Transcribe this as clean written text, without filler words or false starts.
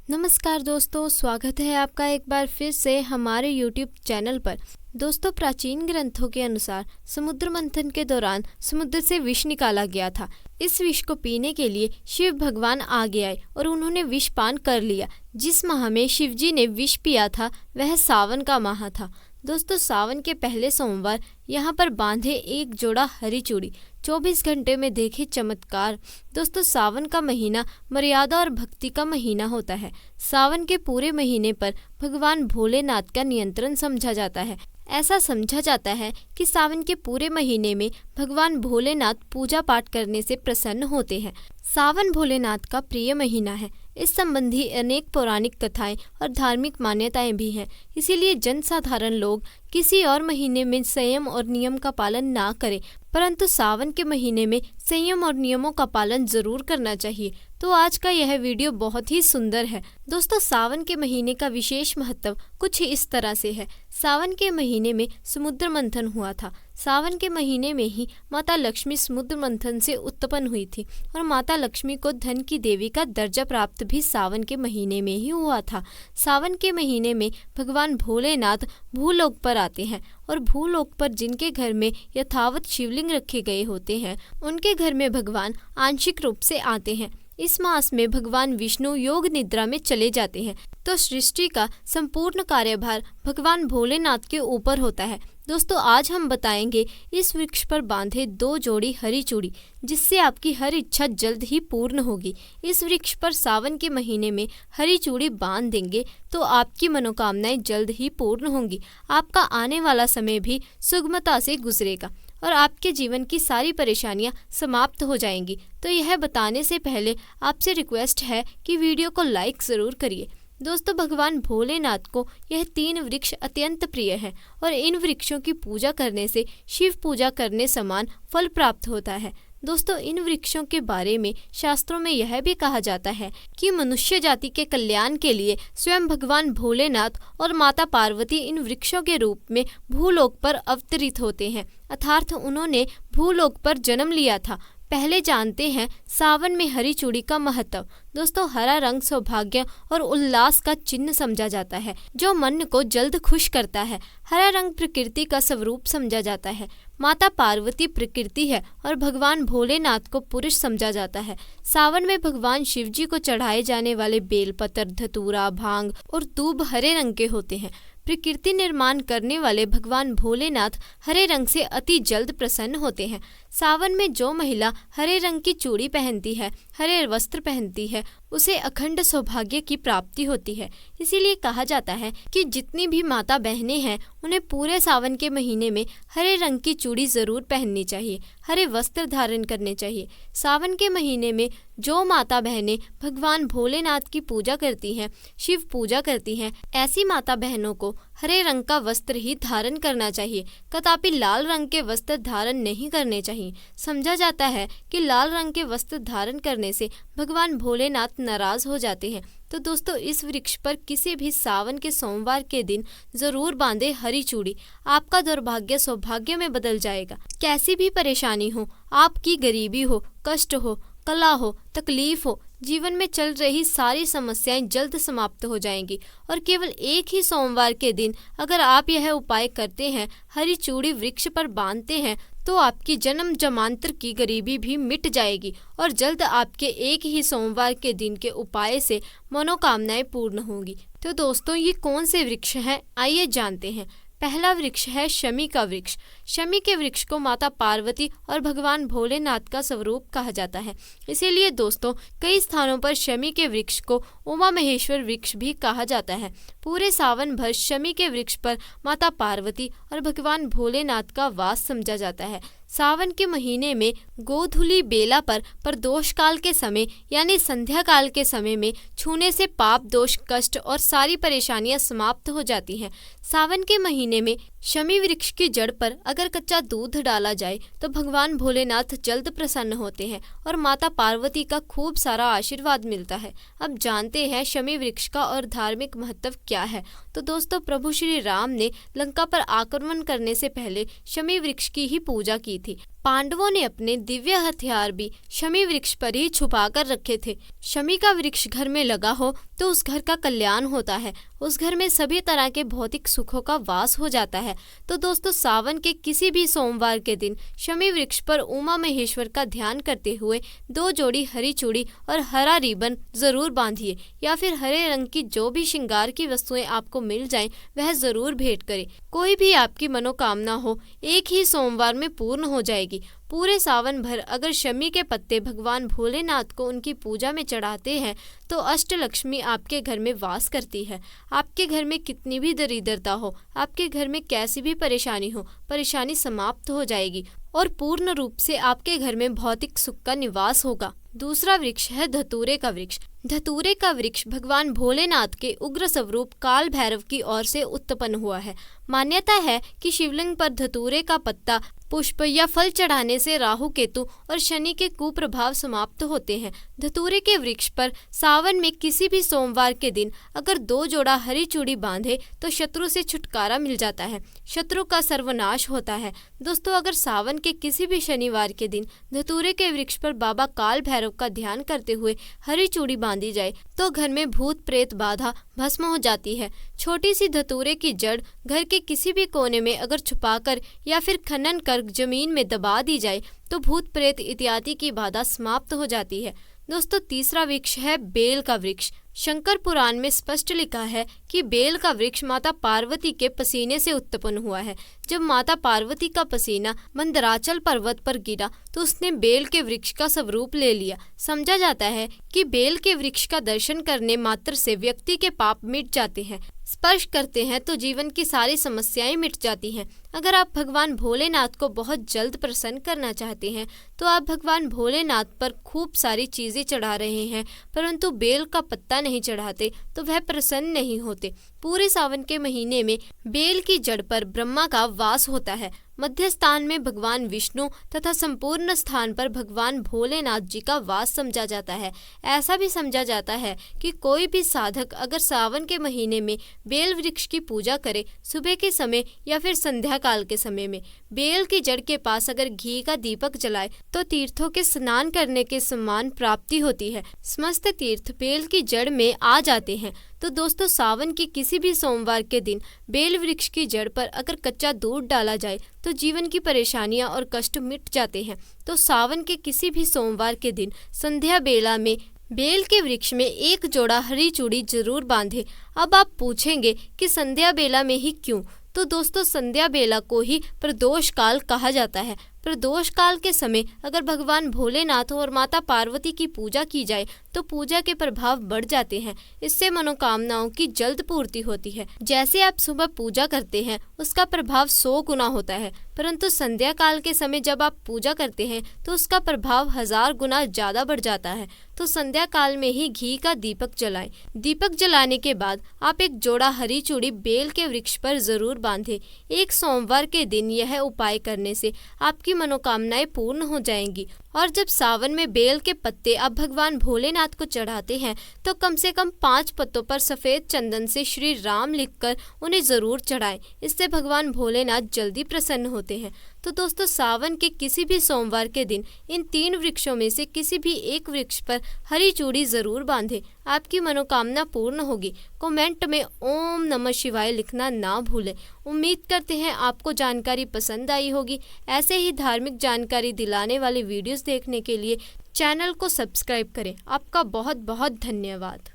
नमस्कार दोस्तों, स्वागत है आपका एक बार फिर से हमारे YouTube चैनल पर। दोस्तों, प्राचीन ग्रंथों के अनुसार समुद्र मंथन के दौरान समुद्र से विष निकाला गया था। इस विष को पीने के लिए शिव भगवान आगे आए और उन्होंने विष पान कर लिया। जिस माह में शिव जी ने विष पिया था वह सावन का माह था। दोस्तों, सावन के पहले सोमवार यहाँ पर बांधे एक जोड़ा हरी चूड़ी, 24 घंटे में देखे चमत्कार। दोस्तों, सावन का महीना मर्यादा और भक्ति का महीना होता है। सावन के पूरे महीने पर भगवान भोलेनाथ का नियंत्रण समझा जाता है। ऐसा समझा जाता है कि सावन के पूरे महीने में भगवान भोलेनाथ पूजा पाठ करने से प्रसन्न होते हैं। सावन भोलेनाथ का प्रिय महीना है। इस संबंधी अनेक पौराणिक कथाएं और धार्मिक मान्यताएं भी हैं। इसीलिए जनसाधारण लोग किसी और महीने में संयम और नियम का पालन ना करें, परंतु सावन के महीने में संयम और नियमों का पालन जरूर करना चाहिए। तो आज का यह वीडियो बहुत ही सुंदर है। दोस्तों, सावन के महीने का विशेष महत्व कुछ इस तरह से है। सावन के महीने में समुद्र मंथन हुआ था। सावन के महीने में ही माता लक्ष्मी समुद्र मंथन से उत्पन्न हुई थी और माता लक्ष्मी को धन की देवी का दर्जा प्राप्त भी सावन के महीने में ही हुआ था। सावन के महीने में भगवान भोलेनाथ भूलोक पर आते हैं और भूलोक पर जिनके घर में यथावत शिवलिंग रखे गए होते हैं उनके घर में भगवान आंशिक रूप से आते हैं। इस मास में भगवान विष्णु योग निद्रा में चले जाते हैं, तो सृष्टि का संपूर्ण कार्यभार भगवान भोलेनाथ के ऊपर होता है। दोस्तों, आज हम बताएंगे इस वृक्ष पर बांधे 2 जोड़ी हरी चूड़ी, जिससे आपकी हर इच्छा जल्द ही पूर्ण होगी। इस वृक्ष पर सावन के महीने में हरी चूड़ी बांध देंगे तो आपकी मनोकामनाएं जल्द ही पूर्ण होंगी। आपका आने वाला समय भी सुगमता से गुजरेगा और आपके जीवन की सारी परेशानियां समाप्त हो जाएंगी। तो यह बताने से पहले आपसे रिक्वेस्ट है कि वीडियो को लाइक ज़रूर करिए। दोस्तों, भगवान भोलेनाथ को यह 3 वृक्ष अत्यंत प्रिय हैं और इन वृक्षों की पूजा करने से शिव पूजा करने समान फल प्राप्त होता है। दोस्तों, इन वृक्षों के बारे में शास्त्रों में यह भी कहा जाता है कि मनुष्य जाति के कल्याण के लिए स्वयं भगवान भोलेनाथ और माता पार्वती इन वृक्षों के रूप में भूलोक पर अवतरित होते हैं, अर्थात उन्होंने भूलोक पर जन्म लिया था। पहले जानते हैं सावन में हरी चूड़ी का महत्व। दोस्तों, हरा रंग सौभाग्य और उल्लास का चिन्ह समझा जाता है, जो मन को जल्द खुश करता है। हरा रंग प्रकृति का स्वरूप समझा जाता है। माता पार्वती प्रकृति है और भगवान भोलेनाथ को पुरुष समझा जाता है। सावन में भगवान शिव जी को चढ़ाए जाने वाले बेलपत्र, धतूरा, भांग और दूब हरे रंग के होते हैं। प्रकृति निर्माण करने वाले भगवान भोलेनाथ हरे रंग से अति जल्द प्रसन्न होते हैं। सावन में जो महिला हरे रंग की चूड़ी पहनती है, हरे वस्त्र पहनती है, उसे अखंड सौभाग्य की प्राप्ति होती है। इसीलिए कहा जाता है कि जितनी भी माता बहनें हैं उन्हें पूरे सावन के महीने में हरे रंग की चूड़ी जरूर पहननी चाहिए, हरे वस्त्र धारण करने चाहिए। सावन के महीने में जो माता बहनें भगवान भोलेनाथ की पूजा करती हैं, शिव पूजा करती हैं, ऐसी माता बहनों को हरे रंग का वस्त्र ही धारण करना चाहिए। कदापि लाल रंग के वस्त्र धारण नहीं करने चाहिए। समझा जाता है कि लाल रंग के वस्त्र धारण करने से भगवान भोलेनाथ नाराज हो जाते हैं। तो दोस्तों, इस वृक्ष पर किसी भी सावन के सोमवार के दिन जरूर बांधे हरी चूड़ी। आपका दुर्भाग्य सौभाग्य में बदल जाएगा। कैसी भी परेशानी हो, आपकी गरीबी हो, कष्ट हो, कला हो, तकलीफ हो, जीवन में चल रही सारी समस्याएं जल्द समाप्त हो जाएंगी। और केवल एक ही सोमवार के दिन अगर आप यह उपाय करते हैं, हरी चूड़ी वृक्ष पर बांधते हैं, तो आपकी जन्म जमांतर की गरीबी भी मिट जाएगी और जल्द आपके एक ही सोमवार के दिन के उपाय से मनोकामनाएं पूर्ण होंगी। तो दोस्तों, ये कौन से वृक्ष हैं, आइए जानते हैं। पहला वृक्ष है शमी का वृक्ष। शमी के वृक्ष को माता पार्वती और भगवान भोलेनाथ का स्वरूप कहा जाता है। इसीलिए दोस्तों, कई स्थानों पर शमी के वृक्ष को उमा महेश्वर वृक्ष भी कहा जाता है। पूरे सावन भर शमी के वृक्ष पर माता पार्वती और भगवान भोलेनाथ का वास समझा जाता है। सावन के महीने में गोधूली बेला पर प्रदोष काल के समय यानी संध्या काल के समय में छूने से पाप, दोष, कष्ट और सारी परेशानियां समाप्त हो जाती हैं। सावन के महीने में शमी वृक्ष की जड़ पर अगर कच्चा दूध डाला जाए तो भगवान भोलेनाथ जल्द प्रसन्न होते हैं और माता पार्वती का खूब सारा आशीर्वाद मिलता है। अब जानते हैं शमी वृक्ष का और धार्मिक महत्व क्या है। तो दोस्तों, प्रभु श्री राम ने लंका पर आक्रमण करने से पहले शमी वृक्ष की ही पूजा की थी। पांडवों ने अपने दिव्य हथियार भी शमी वृक्ष पर ही छुपा कर रखे थे। शमी का वृक्ष घर में लगा हो तो उस घर का कल्याण होता है, उस घर में सभी तरह के भौतिक सुखों का वास हो जाता है। तो दोस्तों, सावन के किसी भी सोमवार के दिन शमी वृक्ष पर उमा महेश्वर का ध्यान करते हुए 2 जोड़ी हरी चूड़ी और हरा रिबन जरूर बांधिए, या फिर हरे रंग की जो भी श्रृंगार की वस्तुएं आपको मिल जाएं वह जरूर भेंट करें। कोई भी आपकी मनोकामना हो एक ही सोमवार में पूर्ण हो जाएगी। पूरे सावन भर अगर शमी के पत्ते भगवान भोलेनाथ को उनकी पूजा में चढ़ाते हैं तो अष्टलक्ष्मी आपके घर में वास करती है। आपके घर में कितनी भी दरिद्रता हो, आपके घर में कैसी भी परेशानी हो, परेशानी समाप्त हो जाएगी और पूर्ण रूप से आपके घर में भौतिक सुख का निवास होगा। दूसरा वृक्ष है धतूरे का वृक्ष। धतूरे का वृक्ष भगवान भोलेनाथ के उग्र स्वरूप काल भैरव की ओर से उत्पन्न हुआ है। मान्यता है कि शिवलिंग पर धतूरे का पत्ता, पुष्प या फल चढ़ाने से राहु केतु और शनि के कुप्रभाव समाप्त होते हैं। धतूरे के वृक्ष पर सावन में किसी भी सोमवार के दिन अगर 2 जोड़ा हरी चूड़ी बांधे तो शत्रु से छुटकारा मिल जाता है, शत्रु का सर्वनाश होता है। दोस्तों, अगर सावन के किसी भी शनिवार के दिन धतूरे के वृक्ष पर बाबा काल भैरव का ध्यान करते हुए हरी चूड़ी बांधी जाए तो घर में भूत प्रेत बाधा भस्म हो जाती है। छोटी सी धतूरे की जड़ घर के किसी भी कोने में अगर छुपाकर या फिर खनन कर जमीन में दबा दी जाए तो भूत प्रेत इत्यादि की बाधा समाप्त हो जाती है। दोस्तों, तीसरा वृक्ष है बेल का वृक्ष। शंकर पुराण में स्पष्ट लिखा है कि बेल का वृक्ष माता पार्वती के पसीने से उत्पन्न हुआ है। जब माता पार्वती का पसीना मंदराचल पर्वत पर गिरा तो उसने बेल के वृक्ष का स्वरूप ले लिया। समझा जाता है कि बेल के वृक्ष का दर्शन करने मात्र से व्यक्ति के पाप मिट जाते हैं, स्पर्श करते हैं तो जीवन की सारी समस्याएं मिट जाती हैं। अगर आप भगवान भोलेनाथ को बहुत जल्द प्रसन्न करना चाहते हैं तो आप भगवान भोलेनाथ पर खूब सारी चीजें चढ़ा रहे हैं परंतु बेल का पत्ता नहीं चढ़ाते तो वह प्रसन्न नहीं होते। पूरे सावन के महीने में बेल की जड़ पर ब्रह्मा का वास होता है। मध्य स्थान में भगवान विष्णु तथा संपूर्ण स्थान पर भगवान भोलेनाथ जी का वास समझा जाता है। ऐसा भी समझा जाता है कि कोई भी साधक अगर सावन के महीने में बेल वृक्ष की पूजा करे, सुबह के समय या फिर संध्या काल के समय में बेल की जड़ के पास अगर घी का दीपक जलाए तो तीर्थों के स्नान करने के समान प्राप्ति होती है। समस्त तीर्थ बेल की जड़ में आ जाते हैं। तो दोस्तों, सावन के किसी भी सोमवार के दिन बेल वृक्ष की जड़ पर अगर कच्चा दूध डाला जाए तो जीवन की परेशानियां और कष्ट मिट जाते हैं। तो सावन के किसी भी सोमवार के दिन संध्या बेला में बेल के वृक्ष में 1 जोड़ा हरी चूड़ी जरूर बांधे। अब आप पूछेंगे कि संध्या बेला में ही क्यों? तो दोस्तों, संध्या बेला को ही प्रदोष काल कहा जाता है। प्रदोष काल के समय अगर भगवान भोलेनाथ और माता पार्वती की पूजा की जाए तो पूजा के प्रभाव बढ़ जाते हैं। इससे मनोकामनाओं की जल्द पूर्ति होती है। जैसे आप सुबह पूजा करते हैं उसका प्रभाव 100 गुना होता है, परंतु संध्या काल के समय जब आप पूजा करते हैं तो उसका प्रभाव 1000 गुना ज्यादा बढ़ जाता है। तो संध्या काल में ही घी का दीपक जलाएं। दीपक जलाने के बाद आप 1 जोड़ा हरी चूड़ी बेल के वृक्ष पर जरूर बांधे। एक सोमवार के दिन यह उपाय करने से आपकी मनोकामनाएं पूर्ण हो जाएंगी। और जब सावन में बेल के पत्ते आप भगवान भोलेनाथ को चढ़ाते हैं तो कम से कम 5 पत्तों पर सफेद चंदन से श्री राम लिखकर उन्हें जरूर चढ़ाएं। इससे भगवान भोलेनाथ जल्दी प्रसन्न होते हैं। तो दोस्तों, सावन के किसी भी सोमवार के दिन इन 3 वृक्षों में से किसी भी एक वृक्ष पर हरी चूड़ी जरूर बांधे, आपकी मनोकामना पूर्ण होगी। कमेंट में ओम नमः शिवाय लिखना ना भूलें। उम्मीद करते हैं आपको जानकारी पसंद आई होगी। ऐसे ही धार्मिक जानकारी दिलाने वाले वीडियोस देखने के लिए चैनल को सब्सक्राइब करें। आपका बहुत बहुत धन्यवाद।